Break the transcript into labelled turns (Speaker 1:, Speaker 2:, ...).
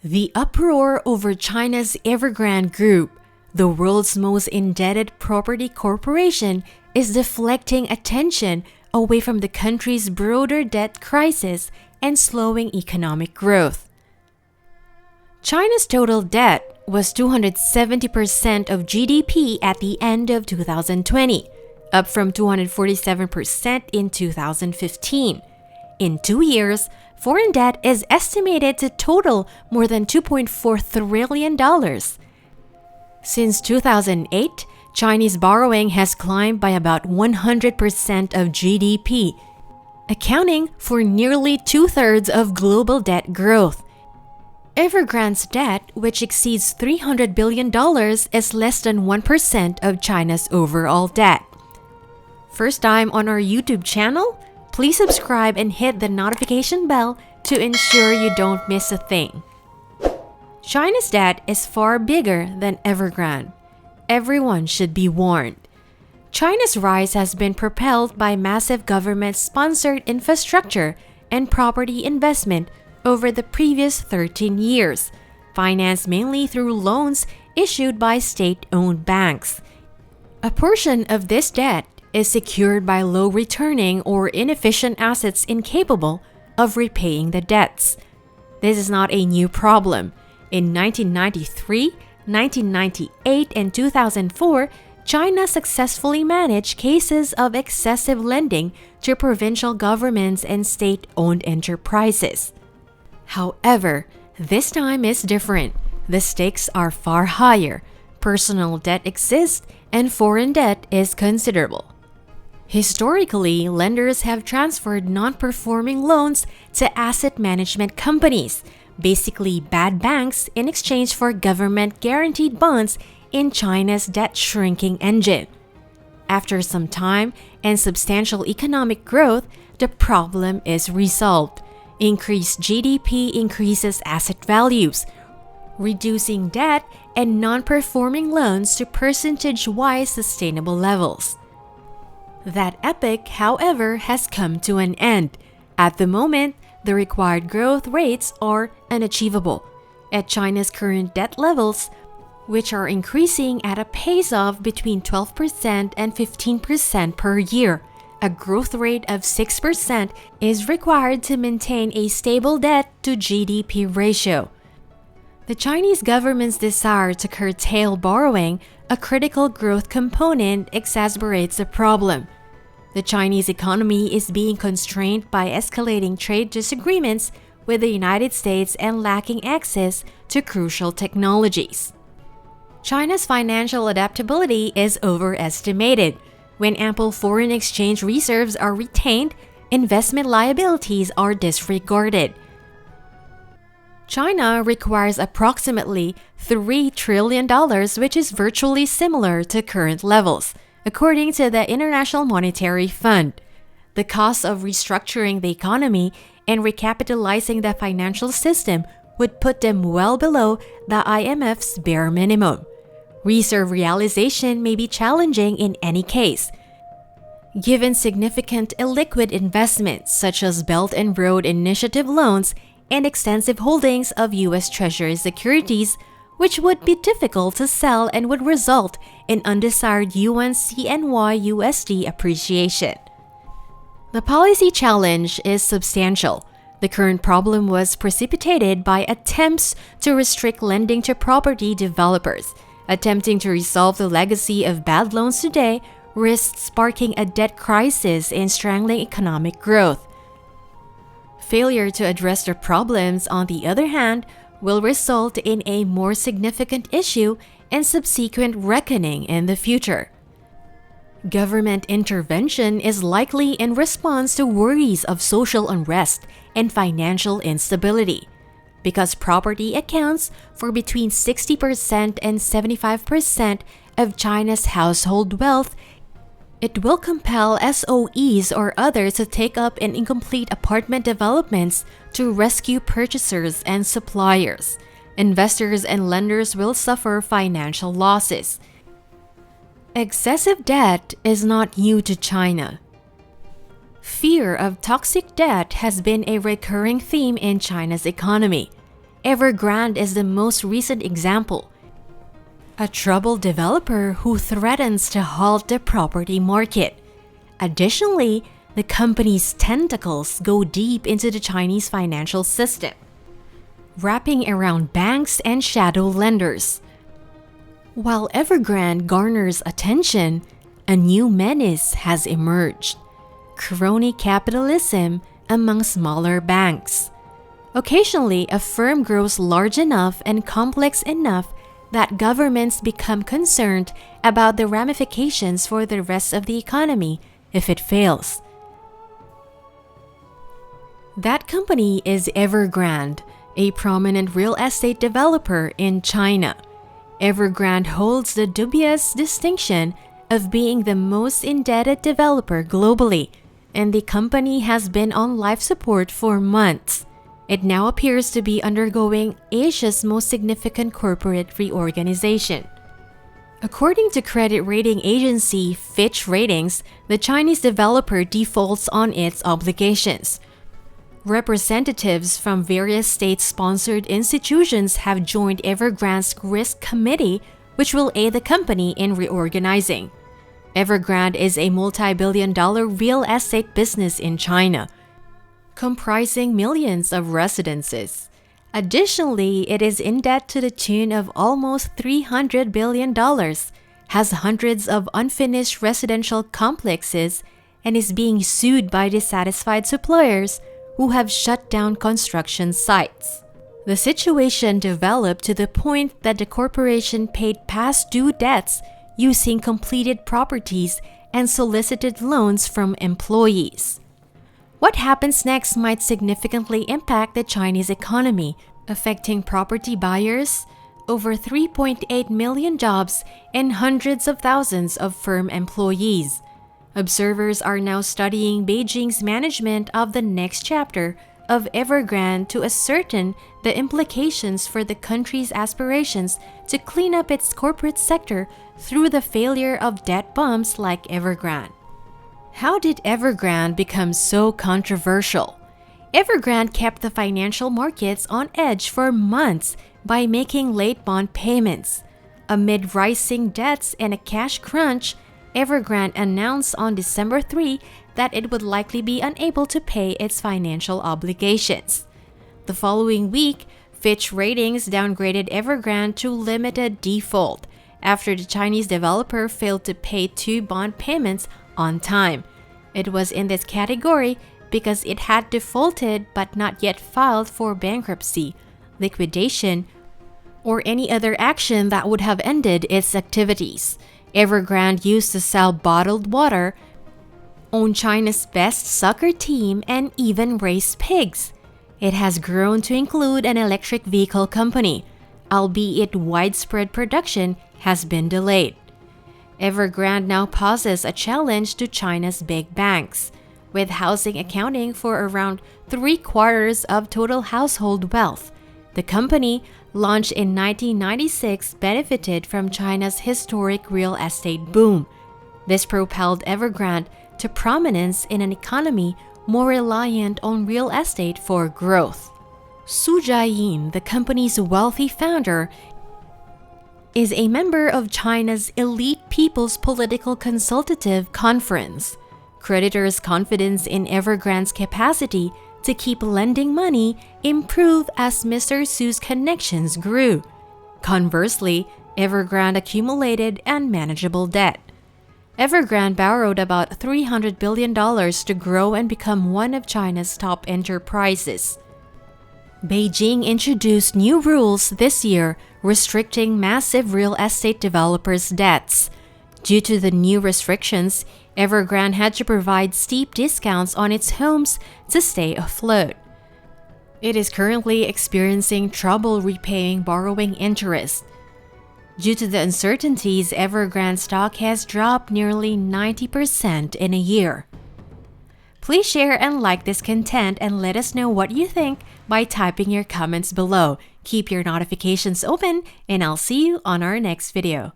Speaker 1: The uproar over China's Evergrande Group, the world's most indebted property corporation, is deflecting attention away from the country's broader debt crisis and slowing economic growth. China's total debt was 270% of GDP at the end of 2020, up from 247% in 2015. In 2 years, foreign debt is estimated to total more than $2.4 trillion. Since 2008, Chinese borrowing has climbed by about 100% of GDP, accounting for nearly 2/3 of global debt growth. Evergrande's debt, which exceeds $300 billion, is less than 1% of China's overall debt. First time on our YouTube channel? Please subscribe and hit the notification bell to ensure you don't miss a thing. China's debt is far bigger than Evergrande. Everyone should be warned. China's rise has been propelled by massive government-sponsored infrastructure and property investment over the previous 13 years, financed mainly through loans issued by state-owned banks. A portion of this debt is secured by low-returning or inefficient assets incapable of repaying the debts. This is not a new problem. In 1993, 1998, and 2004, China successfully managed cases of excessive lending to provincial governments and state-owned enterprises. However, this time is different. The stakes are far higher. Personal debt exists and foreign debt is considerable. Historically, lenders have transferred non-performing loans to asset management companies, basically bad banks, in exchange for government-guaranteed bonds in China's debt-shrinking engine. After some time and substantial economic growth, the problem is resolved. Increased GDP increases asset values, reducing debt and non-performing loans to percentage-wise sustainable levels. That epoch, however, has come to an end. At the moment, the required growth rates are unachievable. At China's current debt levels, which are increasing at a pace of between 12% and 15% per year, a growth rate of 6% is required to maintain a stable debt to GDP ratio. The Chinese government's desire to curtail borrowing, a critical growth component, exacerbates the problem. The Chinese economy is being constrained by escalating trade disagreements with the United States and lacking access to crucial technologies. China's financial adaptability is overestimated. When ample foreign exchange reserves are retained, investment liabilities are disregarded. China requires approximately $3 trillion, which is virtually similar to current levels, according to the International Monetary Fund. The cost of restructuring the economy and recapitalizing the financial system would put them well below the IMF's bare minimum. Reserve realization may be challenging in any case. Given significant illiquid investments such as Belt and Road Initiative loans and extensive holdings of U.S. Treasury securities, which would be difficult to sell and would result in undesired yuan-CNY USD appreciation. The policy challenge is substantial. The current problem was precipitated by attempts to restrict lending to property developers. Attempting to resolve the legacy of bad loans today risks sparking a debt crisis and strangling economic growth. Failure to address the problems, on the other hand, will result in a more significant issue and subsequent reckoning in the future. Government intervention is likely in response to worries of social unrest and financial instability. Because property accounts for between 60% and 75% of China's household wealth, it will compel SOEs or others to take up in incomplete apartment developments to rescue purchasers and suppliers. Investors and lenders will suffer financial losses. Excessive debt is not new to China. Fear of toxic debt has been a recurring theme in China's economy. Evergrande is the most recent example. A troubled developer who threatens to halt the property market. Additionally, the company's tentacles go deep into the Chinese financial system, wrapping around banks and shadow lenders. While Evergrande garners attention, a new menace has emerged: crony capitalism among smaller banks. Occasionally, a firm grows large enough and complex enough that governments become concerned about the ramifications for the rest of the economy if it fails. That company is Evergrande, a prominent real estate developer in China. Evergrande holds the dubious distinction of being the most indebted developer globally, and the company has been on life support for months. It now appears to be undergoing Asia's most significant corporate reorganization. According to credit rating agency Fitch Ratings, the Chinese developer defaults on its obligations. Representatives from various state-sponsored institutions have joined Evergrande's risk committee, which will aid the company in reorganizing. Evergrande is a multi-billion-dollar real estate business in China, comprising millions of residences. Additionally, it is in debt to the tune of almost $300 billion, has hundreds of unfinished residential complexes, and is being sued by dissatisfied suppliers who have shut down construction sites. The situation developed to the point that the corporation paid past due debts using completed properties and solicited loans from employees. What happens next might significantly impact the Chinese economy, affecting property buyers, over 3.8 million jobs, and hundreds of thousands of firm employees. Observers are now studying Beijing's management of the next chapter of Evergrande to ascertain the implications for the country's aspirations to clean up its corporate sector through the failure of debt bombs like Evergrande. How did Evergrande become so controversial? Evergrande kept the financial markets on edge for months by making late bond payments. Amid rising debts and a cash crunch, Evergrande announced on December 3 that it would likely be unable to pay its financial obligations. The following week, Fitch Ratings downgraded Evergrande to limited default after the Chinese developer failed to pay 2 bond payments on time. It was in this category because it had defaulted but not yet filed for bankruptcy, liquidation, or any other action that would have ended its activities. Evergrande used to sell bottled water, own China's best soccer team, and even raise pigs. It has grown to include an electric vehicle company, albeit widespread production has been delayed. Evergrande now poses a challenge to China's big banks, with housing accounting for around 3/4 of total household wealth. The company, launched in 1996, benefited from China's historic real estate boom. This propelled Evergrande to prominence in an economy more reliant on real estate for growth. Su Jiayin, the company's wealthy founder, is a member of China's elite People's Political Consultative Conference. Creditors' confidence in Evergrande's capacity to keep lending money improved as Mr. Su's connections grew. Conversely, Evergrande accumulated unmanageable debt. Evergrande borrowed about $300 billion to grow and become one of China's top enterprises. Beijing introduced new rules this year restricting massive real estate developers' debts. Due to the new restrictions, Evergrande had to provide steep discounts on its homes to stay afloat. It is currently experiencing trouble repaying borrowing interest. Due to the uncertainties, Evergrande stock has dropped nearly 90% in a year. Please share and like this content and let us know what you think by typing your comments below. Keep your notifications open and I'll see you on our next video.